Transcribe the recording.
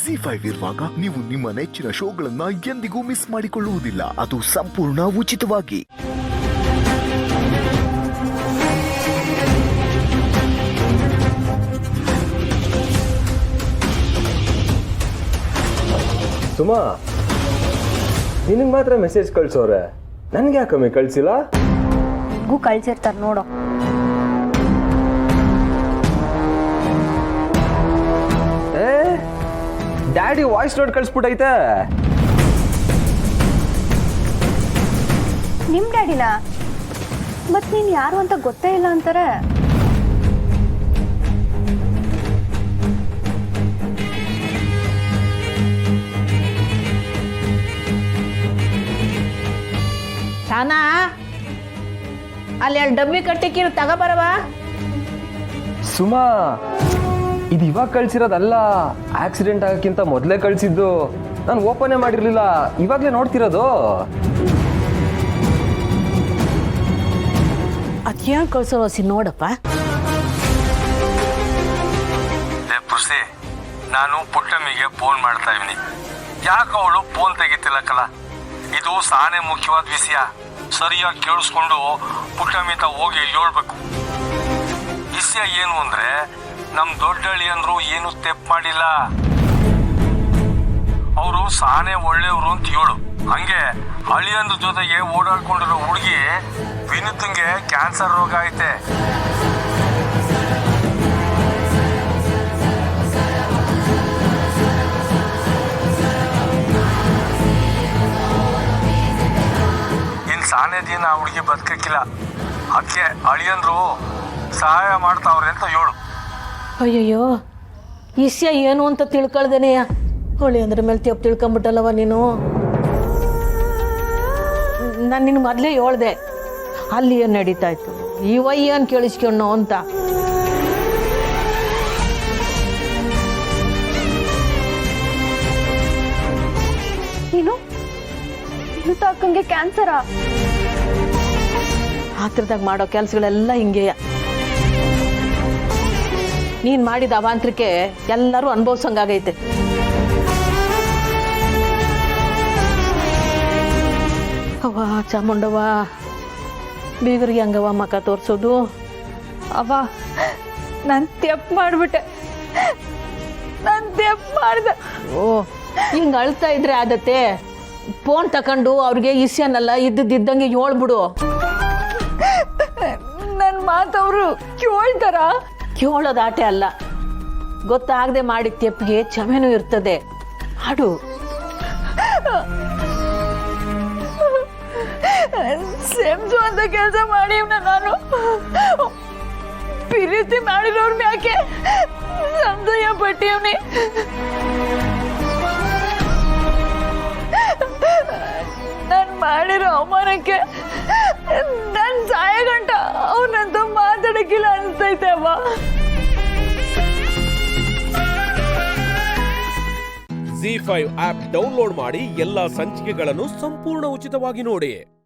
ಜಿ5 ಇರುವಾಗ ನೀವು ನಿಮ್ಮ ನೆಚ್ಚಿನ ಶೋಗಳನ್ನ ಎಂದಿಗೂ ಮಿಸ್ ಮಾಡಿಕೊಳ್ಳುವುದಿಲ್ಲ. ಅದು ಸಂಪೂರ್ಣ ಉಚಿತವಾಗಿ. ಸುಮಾ, ನಿನಗೆ ಮಾತ್ರ ಮೆಸೇಜ್ ಕಳ್ಸೋರೆ, ನನ್ಗೆ ಯಾಕಮ್ಮಿ ಕಳ್ಸಿಲ್ಲ? ನಿನಗೂ ಕಳ್ಸಿರ್ತಾರೆ ನೋಡು. ಡ್ಯಾಡಿ ವಾಯ್ಸ್ ನೋಟ್ ಕಳ್ಸ್ಬಿಟ್ಟೈತೆ. ನಿಮ್ ಡ್ಯಾಡಿನ? ಮತ್ ನೀನ್ ಯಾರು ಅಂತ ಗೊತ್ತೇ ಇಲ್ಲ ಅಂತಾರೆ. ಶಾನಾ, ಅಲ್ಲಿ 2 ಡಬ್ಬಿ ಕಟ್ಟಿಕ್ಕಿರು ತಗೋಬರವ. ಸುಮಾ, ಇದು ಇವಾಗ ಕಳ್ಸಿರೋದಲ್ಲ, ಆಕ್ಸಿಡೆಂಟ್ ಆಗಕ್ಕಿಂತ ಮೊದಲೇ ಕಳ್ಸಿದ್ದು. ನಾನು ಓಪನೇ ಮಾಡಿರ್ಲಿಲ್ಲ, ಇವಾಗಲೇ ನೋಡ್ತಿರೋದು. ಅದ್ಯಾಕೆ ಕಳ್ಸೋ ಹಸಿ ನೋಡಪ್ಪ. ಪುಸಿ, ನಾನು ಪುಟ್ಟಮ್ಮಿಗೆ ಫೋನ್ ಮಾಡ್ತಾ ಇದ್ದೀನಿ. ಯಾಕೆ ಅವಳು ಫೋನ್ ತೆಗಿತಿಲ್ಲಕ್ಕಲ್ಲ? ಇದು ಸಾನೆ ಮುಖ್ಯವಾದ ವಿಷಯ. ಸರಿಯಾಗಿ ಕೇಳಿಸ್ಕೊಂಡು ಪುಟ್ಟಮ್ಮಿತ ಹೋಗಿ ಹೇಳ್ಬೇಕು. ವಿಷಯ ಏನು ಅಂದ್ರೆ, ನಮ್ ದೊಡ್ಡಳ್ಳಿ ಅಂದ್ರು ಏನು ತೆಪ್ಪು ಮಾಡಿಲ್ಲ. ಅವರು ಸಾನೆ ಒಳ್ಳೆಯವರು ಅಂತ ಹೇಳು. ಹಂಗೆ ಅಳಿಯಂದ್ರ ಜೊತೆಗೆ ಓಡಾಡ್ಕೊಂಡಿರೋ ಹುಡುಗಿ ವಿನುತಂಗೆ ಕ್ಯಾನ್ಸರ್ ರೋಗ ಐತೆ. ಸಾನೆ ದಿನ ಆ ಹುಡುಗಿ ಬದುಕಕ್ಕಿಲ್ಲ. ಅದಕ್ಕೆ ಅಳಿಯಂದ್ರು ಸಹಾಯ ಮಾಡ್ತಾವ್ರೆ ಅಂತ ಹೇಳು. ಅಯ್ಯಯ್ಯೋ, ವಿಷಯ ಏನು ಅಂತ ತಿಳ್ಕೊಳ್ದೇನೆಯ ಹೊಳಿ ಅಂದ್ರೆ ಮೇಲೆ ತೆಪ್ಪು ತಿಳ್ಕೊಂಬಿಟ್ಟಲ್ಲವ ನೀನು. ನಾನು ನಿನ್ನ ಮೊದಲೇ ಹೇಳ್ದೆ ಅಲ್ಲಿ ಏನು ನಡೀತಾ ಇತ್ತು, ಇವ ಏನು ಕೇಳಿಸ್ಕೊಂಡು ಅಂತ. ನೀನು ಅಕ್ಕಂಗೆ ಕ್ಯಾನ್ಸರಾ? ಹತ್ರದಾಗ ಮಾಡೋ ಕೆಲಸಗಳೆಲ್ಲ ಹಿಂಗೆಯ. ನೀನ್ ಮಾಡಿದ ಅವಾಂತರಕ್ಕೆ ಎಲ್ಲರೂ ಅನುಭವಿಸಂಗಾಗೈತೆ. ಅವ್ವ ಚಾಮುಂಡವ್ವ, ಬೀಗರಿಗೆ ಹಂಗವ ಮಕ ತೋರ್ಸೋದು. ಅವ್ವ, ನಾನು ತೆಪ್ಪು ಮಾಡ್ಬಿಟ್ಟೆ. ನಾನು ತೆಪ್ಪು ಮಾಡ್ದೆ. ಓ, ಹಿಂಗೆ ಅಳ್ತಾ ಇದ್ರೆ ಆದತ್ತೆ. ಫೋನ್ ತಕೊಂಡು ಅವ್ರಿಗೆ ಇಸ್ಯನಲ್ಲ ಇದ್ದಂಗೆ ಹೇಳ್ಬಿಡು. ನನ್ನ ಮಾತವರು ಕೇಳ್ತಾರ? ಕೇಳೋದು ಆಟೆ ಅಲ್ಲ, ಗೊತ್ತಾಗದೆ ಮಾಡಿದ ತೆಪ್ಪಿಗೆ ಕ್ಷಮೆನೂ ಇರ್ತದೆ. ಹಾಡು. ಸೆಮ್ಸು ಅಂತ ಕೆಲಸ ಮಾಡಿವ್ನ ನಾನು. ಪ್ರೀತಿ ಮಾಡಿರೋರ್ ಮ್ಯಾಕೆ ಸಂಶಯ ಪಟ್ಟಿವ್ನಿ. ನಾನು ಮಾಡಿರೋ ಅವಮಾನಕ್ಕೆ ನನ್ನ ಸಾಯ ಗಂಟ ಅವನಂತೂ ಮಾತಾಡಕ್ಕಿಲ್ಲ ಅನ್ಸ್ತೈತೆ ಅವ್ವ. ಜಿ5 ಆಪ್ ಡೌನ್ಲೋಡ್ ಮಾಡಿ ಎಲ್ಲಾ ಸಂಚಿಕೆಗಳನ್ನು ಸಂಪೂರ್ಣ ಉಚಿತವಾಗಿ ನೋಡಿ.